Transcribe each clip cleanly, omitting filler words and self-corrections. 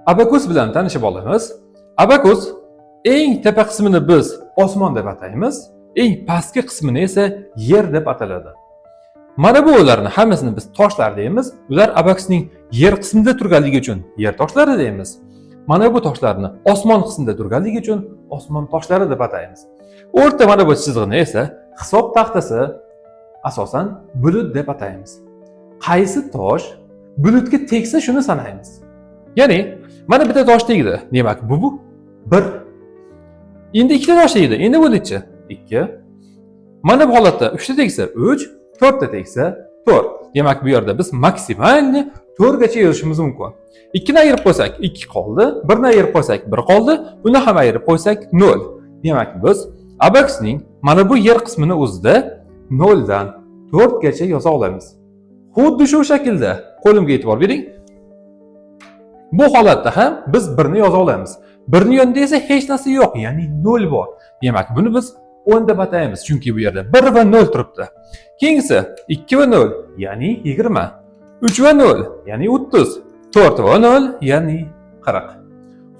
abakus bilan tanishib olamiz. Abakus eng tepa qismini biz osmon deb ataymiz, eng pastki qismini esa yer deb ataladi. Mana bu ularni hammasini biz toshlar deymiz. Ular abakusning yer qismida turganligi uchun yer toshlari deymiz. Mana bu toshlarni osmon qismida turganligi uchun osmon toshlari deb ataymiz. O'rta mana bu chizig'ini esa hisob taxtasi, asosan bulut deb ataymiz. Qaysi tosh bulutga tegsa shuni sanaymiz. Ya'ni mana bitta tosh tegdi. Demak, bu 1. Endi ikkita tosh tegdi. Endi bu necha? 2. Mana bu holatda 3 ta tegsa 3, 4 ta tegsa 4. Demak, bu yerda biz maksimalni 4 gacha yozishimiz mumkin. 2 ni ayirib qo'ysak 2 qoldi, 1 ni ayirib qo'ysak 1 qoldi, buni ham ayirib qo'ysak 0. Demak, biz abakusning mana bu yer qismini o'zida 0 dan 4 gacha yoza olamiz. Xuddi shu shaklda qo'limga e'tibor bering. Bu holatda ham biz 1 ni yoza olamiz. 1 ni yonida esa hech narsa yo'q, ya'ni 0 bor. Demak, buni biz 10 deb ataymiz, chunki bu yerda 1 va 0 turibdi. Keyingisi 2 va 0, ya'ni 20. 3 va 0, ya'ni 30. 4 va 0, ya'ni 40.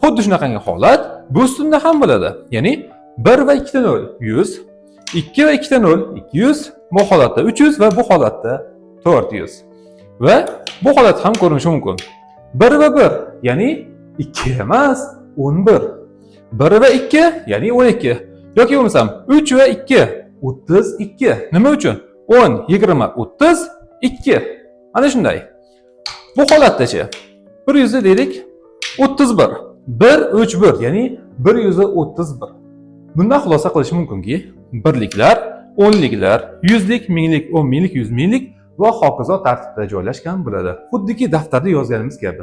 Xuddi shunaqangi holat bu ustunda ham bo'ladi. Ya'ni 1 va 2 0, 100. 2 va 2 0, 200. Bu holatda 300 va bu holatda 400. Va bu holat ham ko'rinishi mumkin. 1 va 1, ya'ni 2 emas, 11. 1 va 2, ya'ni 12. Yoki bo'lmasam 3 va 2, 32. Nima uchun? 10, 20, 30, 2. Mana shunday. Bu holatdachi 100 deylik 31. 1 3 1, ya'ni 131. Bundan xulosa qilish mumkinki, birliklar, o'nliklar, yuzlik, minglik, 10 minglik, 100 minglik va hokazo tartibda joylashgan bo'ladi. Xuddiki daftarda yozganimiz kabi.